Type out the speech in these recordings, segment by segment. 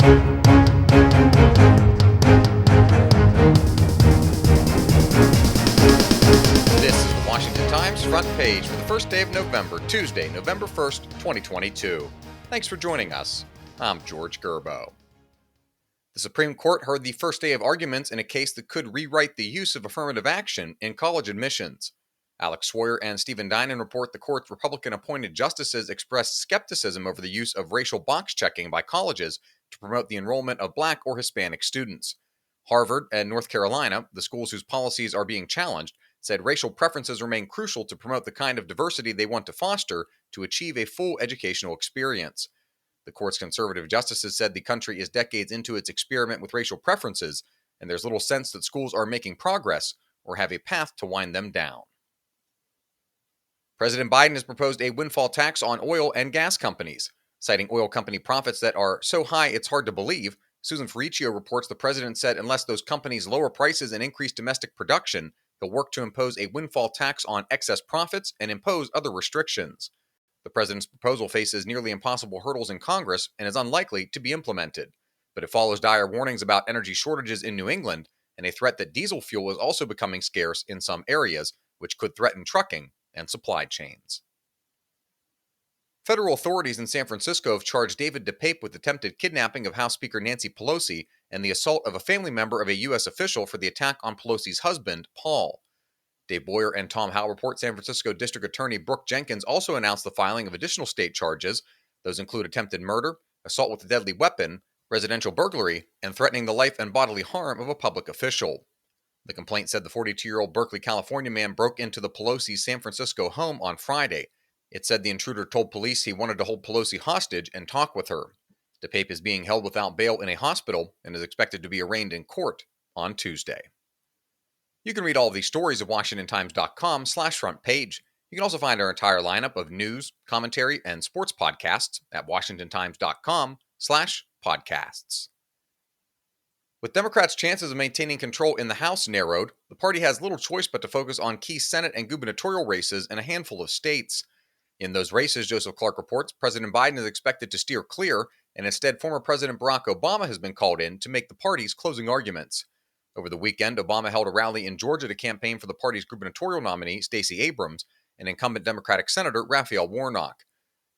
This is the Washington Times front page for the first day of November, Tuesday, November 1st, 2022. Thanks for joining us. I'm George Gerbo. The Supreme Court heard the first day of arguments in a case that could rewrite the use of affirmative action in college admissions. Alex Sawyer and Stephen Dinan report the court's Republican-appointed justices expressed skepticism over the use of racial box checking by colleges to promote the enrollment of Black or Hispanic students. Harvard and North Carolina, the schools whose policies are being challenged, said racial preferences remain crucial to promote the kind of diversity they want to foster to achieve a full educational experience. The court's conservative justices said the country is decades into its experiment with racial preferences, and there's little sense that schools are making progress or have a path to wind them down. President Biden has proposed a windfall tax on oil and gas companies. Citing oil company profits that are so high it's hard to believe, Susan Ferricchio reports the president said unless those companies lower prices and increase domestic production, he'll work to impose a windfall tax on excess profits and impose other restrictions. The president's proposal faces nearly impossible hurdles in Congress and is unlikely to be implemented. But it follows dire warnings about energy shortages in New England and a threat that diesel fuel is also becoming scarce in some areas, which could threaten trucking and supply chains. Federal authorities in San Francisco have charged David DePape with attempted kidnapping of House Speaker Nancy Pelosi and the assault of a family member of a U.S. official for the attack on Pelosi's husband, Paul. Dave Boyer and Tom Howell report San Francisco District Attorney Brooke Jenkins also announced the filing of additional state charges. Those include attempted murder, assault with a deadly weapon, residential burglary, and threatening the life and bodily harm of a public official. The complaint said the 42-year-old Berkeley, California man broke into the Pelosi's San Francisco home on Friday. It said the intruder told police he wanted to hold Pelosi hostage and talk with her. DePape is being held without bail in a hospital and is expected to be arraigned in court on Tuesday. You can read all of these stories at WashingtonTimes.com/front page. You can also find our entire lineup of news, commentary, and sports podcasts at WashingtonTimes.com/podcasts. With Democrats' chances of maintaining control in the House narrowed, the party has little choice but to focus on key Senate and gubernatorial races in a handful of states. In those races, Joseph Clark reports, President Biden is expected to steer clear, and instead former President Barack Obama has been called in to make the party's closing arguments. Over the weekend, Obama held a rally in Georgia to campaign for the party's gubernatorial nominee, Stacey Abrams, and incumbent Democratic Senator Raphael Warnock.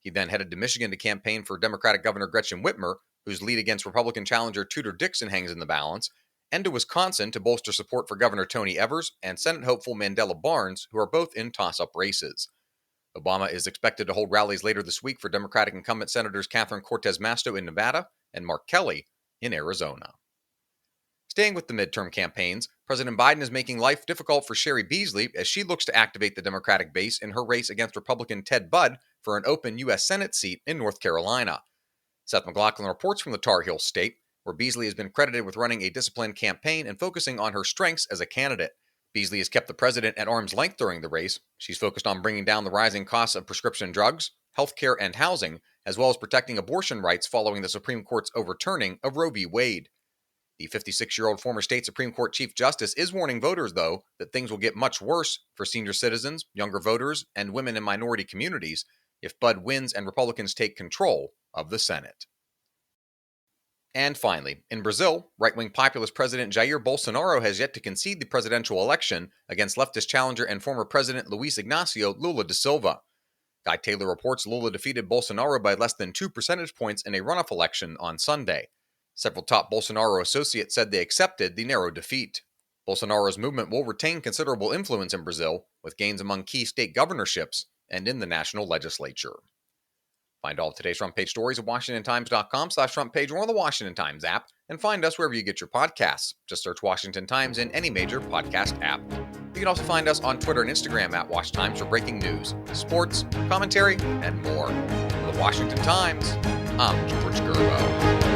He then headed to Michigan to campaign for Democratic Governor Gretchen Whitmer, whose lead against Republican challenger Tudor Dixon hangs in the balance, and to Wisconsin to bolster support for Governor Tony Evers and Senate hopeful Mandela Barnes, who are both in toss-up races. Obama is expected to hold rallies later this week for Democratic incumbent Senators Catherine Cortez Masto in Nevada and Mark Kelly in Arizona. Staying with the midterm campaigns, President Biden is making life difficult for Sherry Beasley as she looks to activate the Democratic base in her race against Republican Ted Budd for an open U.S. Senate seat in North Carolina. Seth MacLachlan reports from the Tar Heel state, where Beasley has been credited with running a disciplined campaign and focusing on her strengths as a candidate. Beasley has kept the president at arm's length during the race. She's focused on bringing down the rising costs of prescription drugs, healthcare, and housing, as well as protecting abortion rights following the Supreme Court's overturning of Roe v. Wade. The 56-year-old former state Supreme Court Chief Justice is warning voters, though, that things will get much worse for senior citizens, younger voters, and women in minority communities if Budd wins and Republicans take control of the Senate. And finally, in Brazil, right-wing populist President Jair Bolsonaro has yet to concede the presidential election against leftist challenger and former President Luiz Inácio Lula da Silva. Guy Taylor reports Lula defeated Bolsonaro by less than 2 percentage points in a runoff election on Sunday. Several top Bolsonaro associates said they accepted the narrow defeat. Bolsonaro's movement will retain considerable influence in Brazil, with gains among key state governorships and in the national legislature. Find all of today's front page stories at WashingtonTimes.com/front page or on the Washington Times app, and find us wherever you get your podcasts. Just search Washington Times in any major podcast app. You can also find us on Twitter and Instagram at Wash Times for breaking news, sports, commentary, and more. For the Washington Times, I'm George Gerbo.